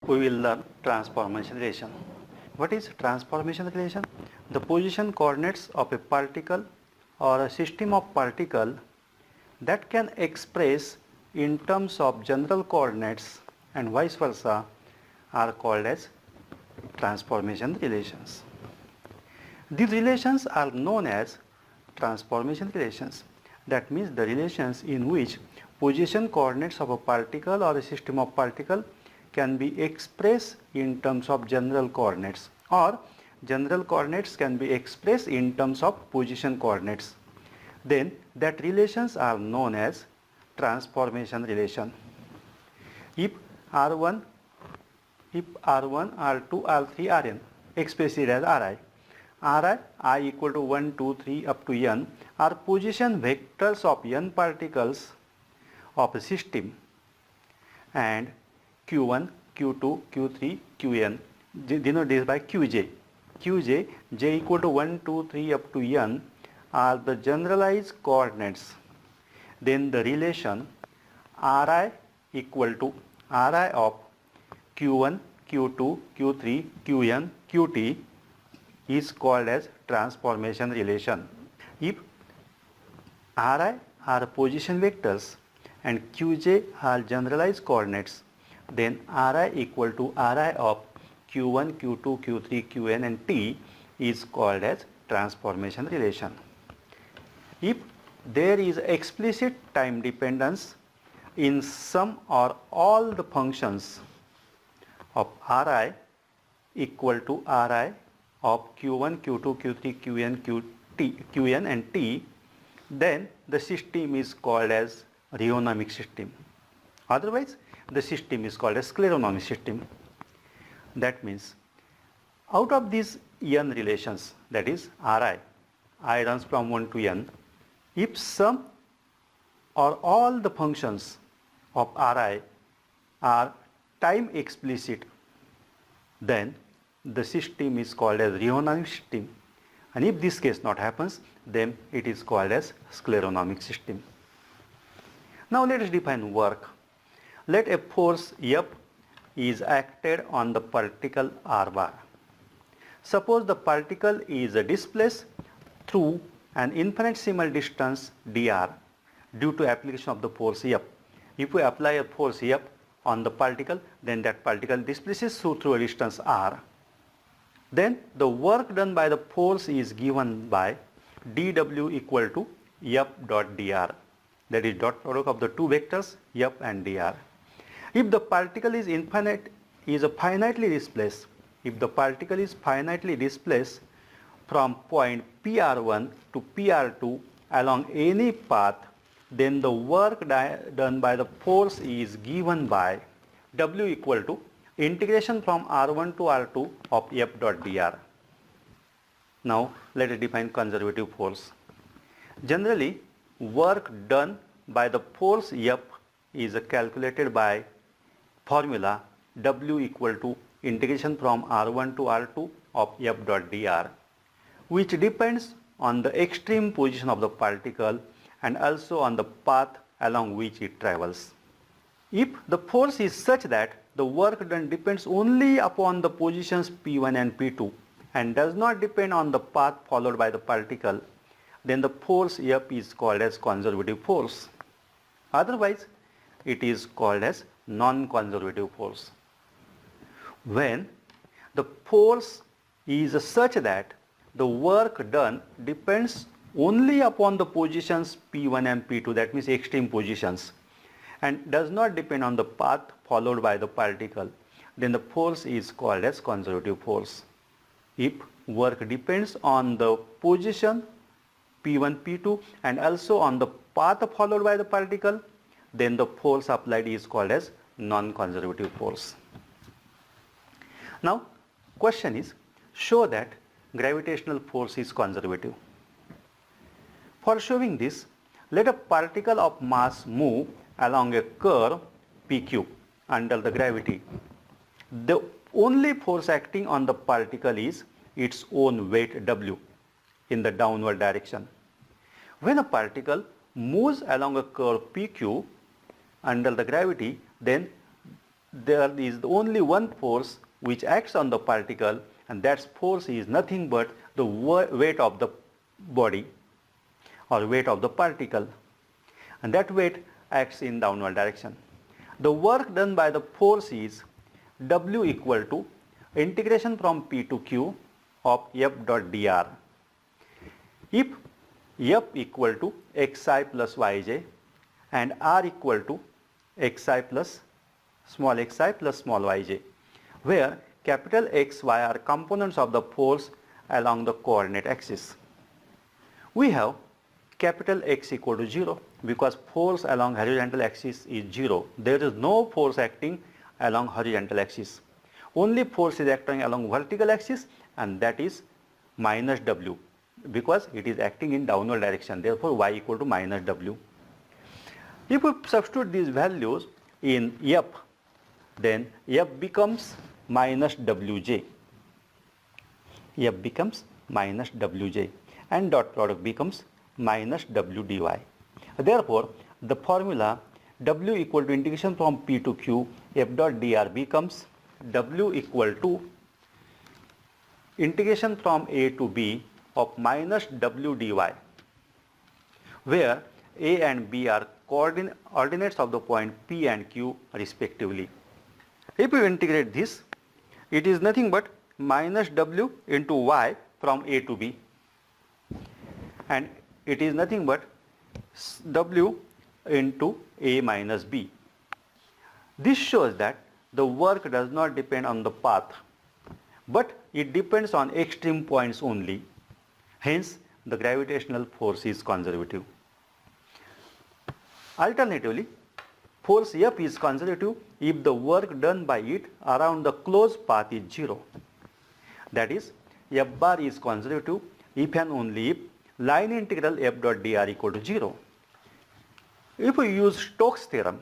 we will learn transformation relation. What is transformation relation? The position coordinates of a particle or a system of particle that can express in terms of general coordinates and vice versa are called as transformation relations. These relations are known as transformation relations. That means the relations in which position coordinates of a particle or a system of particle can be expressed in terms of general coordinates, or general coordinates can be expressed in terms of position coordinates. Then that relations are known as transformation relation. If R1, R2, R3, Rn expressed as Ri, I equal to 1, 2, 3 up to n are position vectors of n particles of a system, and Q1, Q2, Q3, Qn denoted this by Qj. Qj, j equal to 1, 2, 3 up to n are the generalized coordinates. Then the relation Ri equal to Ri of Q1, Q2, Q3, Qn, Qt is called as transformation relation. If Ri are position vectors and Qj are generalized coordinates, then Ri equal to Ri of Q1, Q2, Q3, Qn and T is called as transformation relation. If there is explicit time dependence in some or all the functions of Ri equal to Ri of Q1, Q2, Q3, Qn and T, then the system is called as rheonomic system. Otherwise, the system is called as scleronomic system. That means out of these n relations, that is Ri, I runs from 1 to n, if some or all the functions of Ri are time explicit, then the system is called as rheonomic system, and if this case not happens, then it is called as scleronomic system. Now let us define work. Let a force F is acted on the particle R bar. Suppose the particle is displaced through an infinitesimal distance dr due to application of the force F. If we apply a force F on the particle, then that particle displaces through a distance r. Then the work done by the force is given by dw equal to F dot dr, that is dot product of the two vectors F and dr. If the particle is finitely displaced, if the particle is finitely displaced from point PR1 to PR2 along any path, then the work done by the force is given by W equal to integration from R1 to R2 of F dot dr. Now let us define conservative force. Generally, work done by the force F is calculated by formula W equal to integration from R1 to R2 of F dot dr, which depends on the extreme position of the particle and also on the path along which it travels. If the force is such that the work done depends only upon the positions P1 and P2 and does not depend on the path followed by the particle, then the force F is called as conservative force. Otherwise, it is called as non-conservative force. When the force is such that the work done depends only upon the positions P1 and P2, that means extreme positions, and does not depend on the path followed by the particle, then the force is called as conservative force. If work depends on the position P1, P2 and also on the path followed by the particle, then the force applied is called as non-conservative force. Now, question is, show that gravitational force is conservative. For showing this, let a particle of mass move along a curve PQ under the gravity. The only force acting on the particle is its own weight W in the downward direction. When a particle moves along a curve PQ under the gravity, then there is only one force which acts on the particle, and that force is nothing but the weight of the body or weight of the particle, and that weight acts in downward direction. The work done by the force is W equal to integration from P to Q of F dot dr. If F equal to xi plus yj and R equal to xi plus small yj, where capital X, Y are components of the force along the coordinate axis. We have capital X equal to 0 because force along horizontal axis is 0. There is no force acting along horizontal axis. Only force is acting along vertical axis, and that is minus W because it is acting in downward direction. Therefore, Y equal to minus W. If we substitute these values in F, then F becomes minus Wj. F becomes minus Wj, and dot product becomes minus W dy. Therefore, the formula W equal to integration from P to Q F dot dr becomes W equal to integration from A to B of minus W dy, where A and B are coordinates of the point P and Q respectively. If you integrate this, it is nothing but minus W into Y from A to B, and it is nothing but W into A minus B. This shows that the work does not depend on the path, but it depends on extreme points only. Hence, the gravitational force is conservative. Alternatively, force F is conservative if the work done by it around the closed path is 0. That is, F bar is conservative if and only if line integral F dot dr equal to 0. If we use Stokes theorem,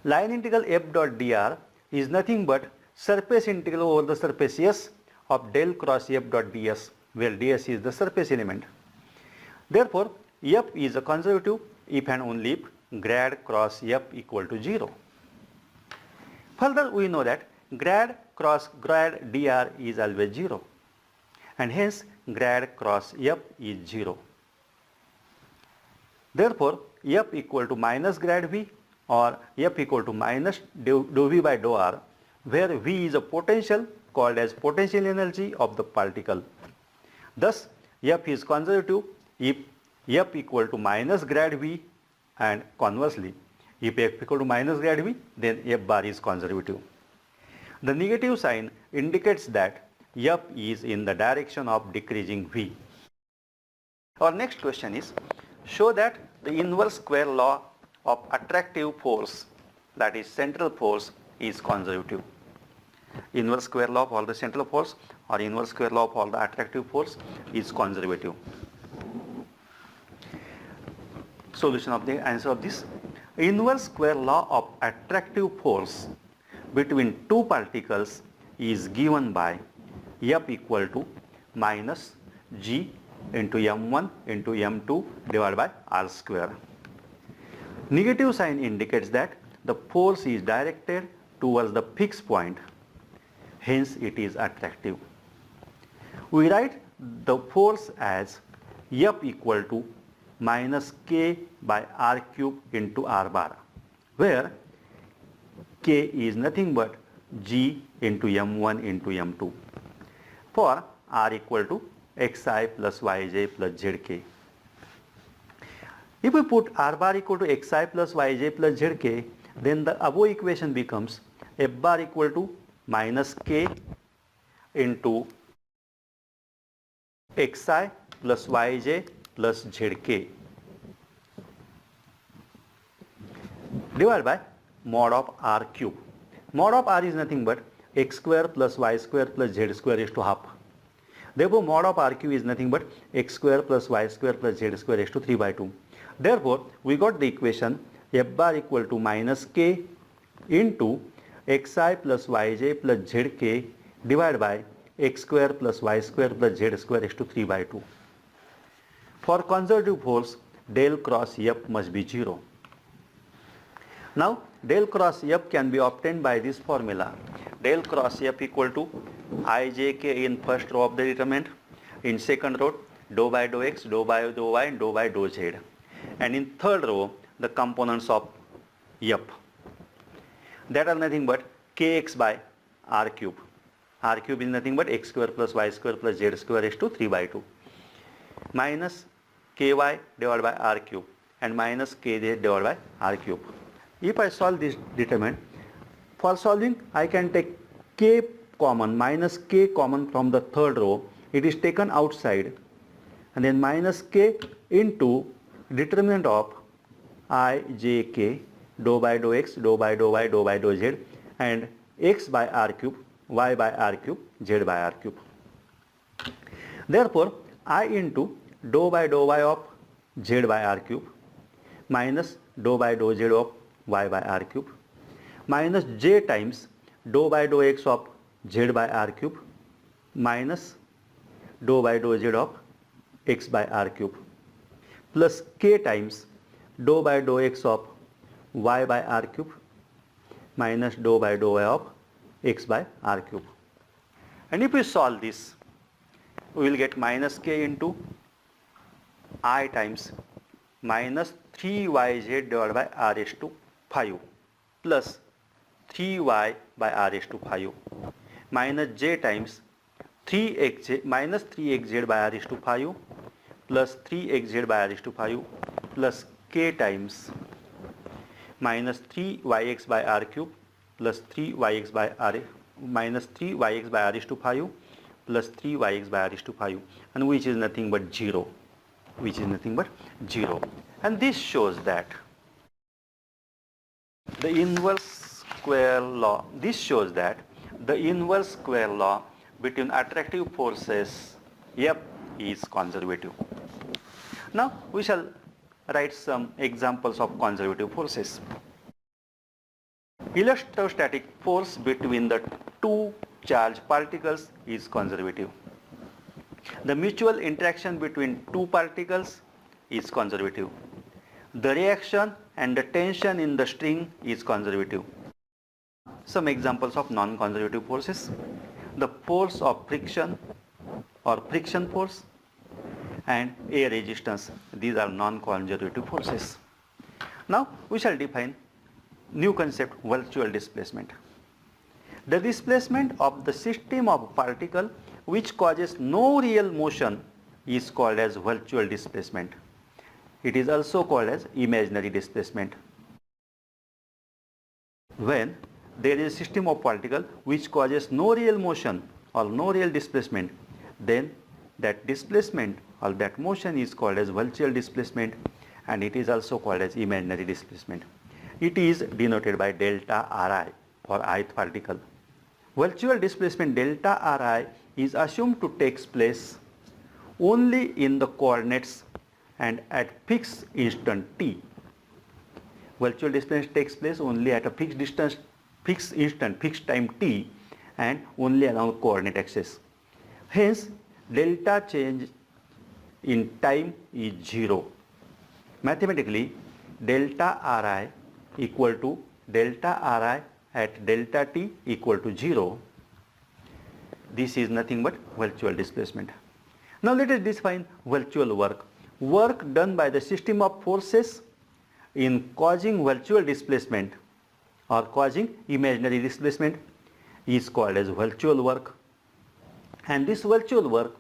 line integral F dot dr is nothing but surface integral over the surface S of del cross F dot ds, where ds is the surface element. Therefore, F is a conservative if and only if grad cross F equal to 0. Further, we know that grad cross grad dr is always 0, and hence grad cross F is 0. Therefore, F equal to minus grad V or F equal to minus dou V by dou R, where V is a potential called as potential energy of the particle. Thus, F is conservative if F equal to minus grad V, and conversely, if F equal to minus grad V, then F bar is conservative. The negative sign indicates that F is in the direction of decreasing V. Our next question is, show that the inverse square law of attractive force, that is central force, is conservative. Inverse square law of all the central force or inverse square law of all the attractive force is conservative. Solution of the answer of this: inverse square law of attractive force between two particles is given by F equal to minus G into M1 into M2 divided by R square. Negative sign indicates that the force is directed towards the fixed point, hence it is attractive. We write the force as F equal to minus K by R cube into R bar, where K is nothing but G into M1 into M2 for R equal to Xi plus Yj plus Zk. If we put R bar equal to Xi plus Yj plus Zk, then the above equation becomes F bar equal to minus K into Xi plus Yj plus Zk divided by mod of R cube. Mod of R is nothing but x square plus y square plus z square is to half. Therefore, mod of R cube is nothing but x square plus y square plus z square is to 3 by 2. Therefore, we got the equation F bar equal to minus K into Xi plus Yj plus Zk divided by x square plus y square plus z square is to 3 by 2. For conservative force, del cross F must be 0. Now del cross F can be obtained by this formula. Del cross F equal to ijk in first row of the determinant, in second row dou by dou x, dou by dou y, and dou by dou z, and in third row the components of F, that are nothing but kx by r cube. R cube is nothing but x square plus y square plus z square raised to 3 by 2 minus ky divided by r cube and minus kz divided by r cube. If I solve this determinant, for solving I can take k common, minus k common from the third row. It is taken outside, and then minus k into determinant of I, j, k, dou by dou x, dou by dou y, dou by dou z, and x by r cube, y by r cube, z by r cube. Therefore, I into dou by dou y of z by r cube minus dou by dou z of y by r cube minus j times dou by dou x of z by r cube minus dou by dou z of x by r cube plus k times dou by dou x of y by r cube minus dou by dou y of x by r cube. And if we solve this, we will get minus k into I times minus 3yz divided by r raised to 5 plus 3y by r raised to 5 minus j times 3xz minus 3xz by r raised to 5 plus 3xz by r raised to 5 plus k times minus 3yx by r cube plus 3yx by r minus 3yx by r raised to 5 plus 3yx by r raised to 5, and which is nothing but 0, which is nothing but 0. And this shows that the inverse square law, this shows that the inverse square law between attractive forces F is conservative. Now we shall write some examples of conservative forces. Electrostatic force between the two charged particles is conservative. The mutual interaction between two particles is conservative. The reaction and the tension in the string is conservative. Some examples of non-conservative forces: the force of friction or friction force and air resistance. These are non-conservative forces. Now we shall define new concept, virtual displacement. The displacement of the system of a particle which causes no real motion is called as virtual displacement. It is also called as imaginary displacement. When there is a system of particle which causes no real motion or no real displacement, then that displacement or that motion is called as virtual displacement, and it is also called as imaginary displacement. It is denoted by delta Ri for ith particle. Virtual displacement delta Ri is assumed to take place only in the coordinates and at fixed instant t. Virtual displacement takes place only at a fixed distance, fixed instant, fixed time t, and only along coordinate axis. Hence, delta change in time is 0. Mathematically, delta Ri equal to delta Ri at delta t equal to 0. This is nothing but virtual displacement. Now let us define virtual work. Work done by the system of forces in causing virtual displacement or causing imaginary displacement is called as virtual work, and this virtual work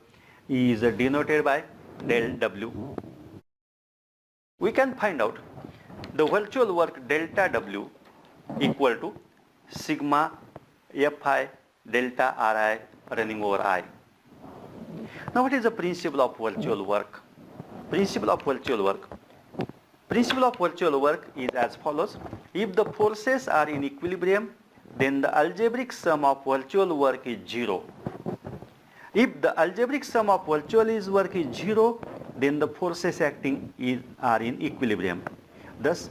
is denoted by del W. We can find out the virtual work delta W equal to sigma Fi delta Ri running over I. Now what is the principle of virtual work? Principle of virtual work. Principle of virtual work is as follows. If the forces are in equilibrium, then the algebraic sum of virtual work is 0. If the algebraic sum of virtual work is 0, then the forces acting are in equilibrium. Thus,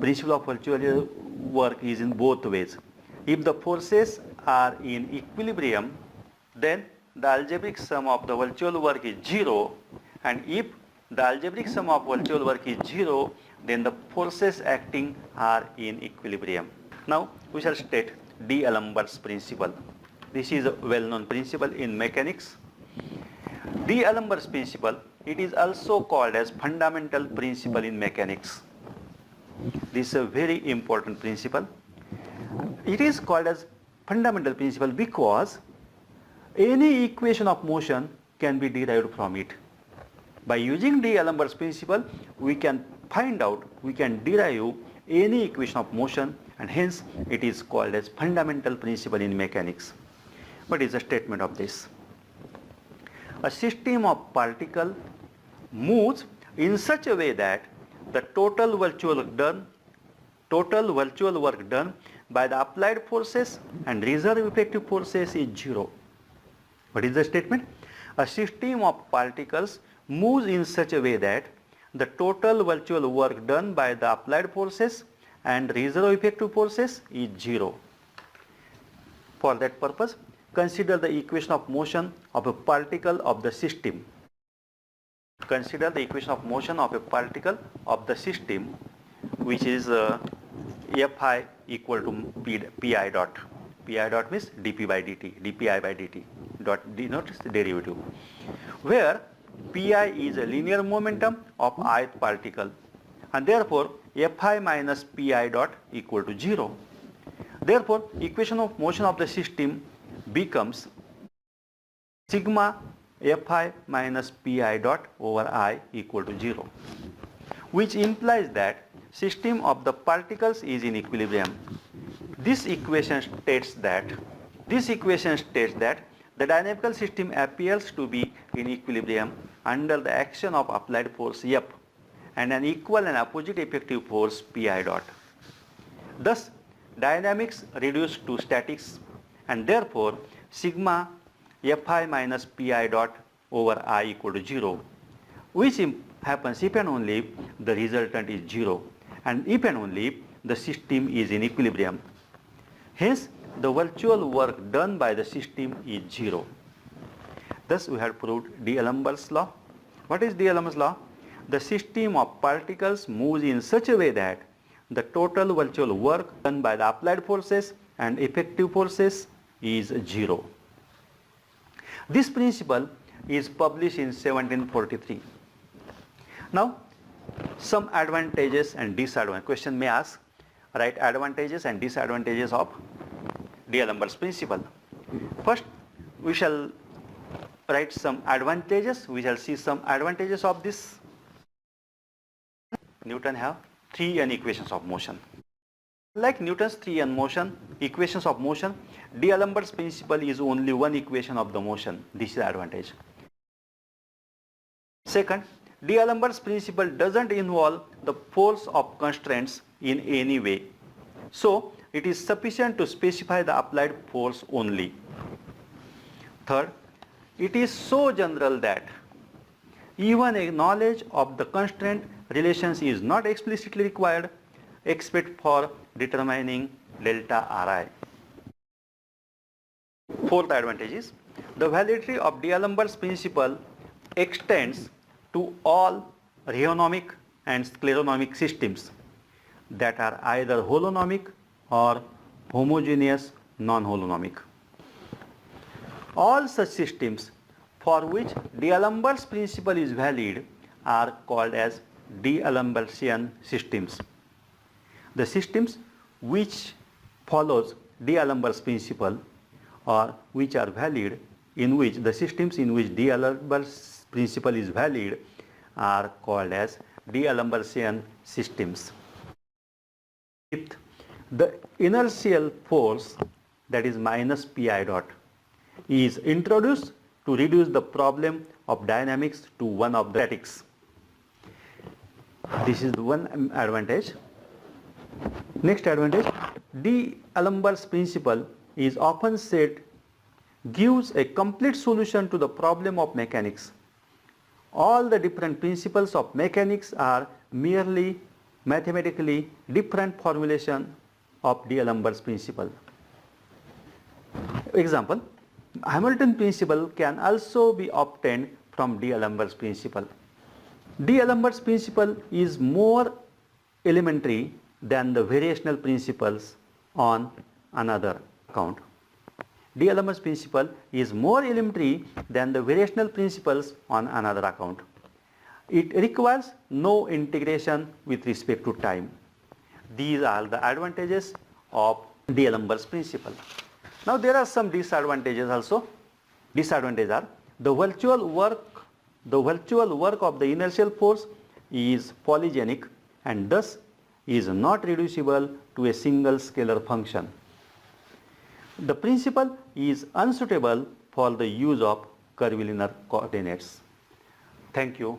principle of virtual work is in both ways. If the forces are in equilibrium, then the algebraic sum of the virtual work is 0, and if the algebraic sum of virtual work is 0, then the forces acting are in equilibrium. Now we shall state D'Alembert's principle. This is a well-known principle in mechanics. D'Alembert's principle, it is also called as fundamental principle in mechanics. This is a very important principle. It is called as fundamental principle because any equation of motion can be derived from it. By using D'Alembert's principle, we can find out, we can derive any equation of motion, and hence it is called as fundamental principle in mechanics. What is the statement of this? A system of particles moves in such a way that the total virtual work done by the applied forces and reserve effective forces is 0. What is the statement? A system of particles moves in such a way that the total virtual work done by the applied forces and reserve effective forces is 0. For that purpose, consider the equation of motion of a particle of the system. Consider the equation of motion of a particle of the system, which is Fi equal to Pi dot. Pi dot means dP by dt, dPi by dt, dot denotes the derivative, where Pi is a linear momentum of ith particle, and therefore Fi minus Pi dot equal to 0. Therefore, equation of motion of the system becomes sigma Fi minus Pi dot over I equal to 0, which implies that system of the particles is in equilibrium. This equation states that the dynamical system appears to be in equilibrium under the action of applied force F and an equal and opposite effective force Pi dot. Thus, dynamics reduced to statics, and therefore sigma Fi minus Pi dot over I equal to 0, which happens if and only if the resultant is 0 and if and only if the system is in equilibrium. Hence, the virtual work done by the system is 0. Thus, we have proved D'Alembert's law. What is D'Alembert's law? The system of particles moves in such a way that the total virtual work done by the applied forces and effective forces is 0. This principle is published in 1743. Now, some advantages and disadvantages. Question may ask, write advantages and disadvantages of D'Alembert's principle. First, we shall write some advantages. We shall see some advantages of this. Newton have 3n equations of motion. Like Newton's 3n equations of motion, D'Alembert's principle is only one equation of the motion. This is the advantage. Second, D'Alembert's principle doesn't involve the force of constraints in any way. So, it is sufficient to specify the applied force only. Third, it is so general that even a knowledge of the constraint relations is not explicitly required except for determining delta Ri. Fourth advantage is the validity of D'Alembert's principle extends to all rheonomic and scleronomic systems that are either holonomic or homogeneous non-holonomic. All such systems for which D'Alembert's principle is valid are called as D'Alembertian systems. The systems which follows D'Alembert's principle or which are valid, in which the systems in which D'Alembert's principle is valid are called as D'Alembertian systems. Fifth, the inertial force, that is minus Pi dot, is introduced to reduce the problem of dynamics to one of the statics. This is one advantage. Next advantage, D'Alembert's principle is often said gives a complete solution to the problem of mechanics. All the different principles of mechanics are merely mathematically different formulation of D'Alembert's principle. Example, Hamilton principle can also be obtained from D'Alembert's principle. D'Alembert's principle is more elementary than the variational principles on another account. D'Alembert's principle is more elementary than the variational principles on another account. It requires no integration with respect to time. These are the advantages of D'Alembert's principle. Now there are some disadvantages also. Disadvantages are the virtual work of the inertial force is polygenic and thus is not reducible to a single scalar function. The principle is unsuitable for the use of curvilinear coordinates. Thank you.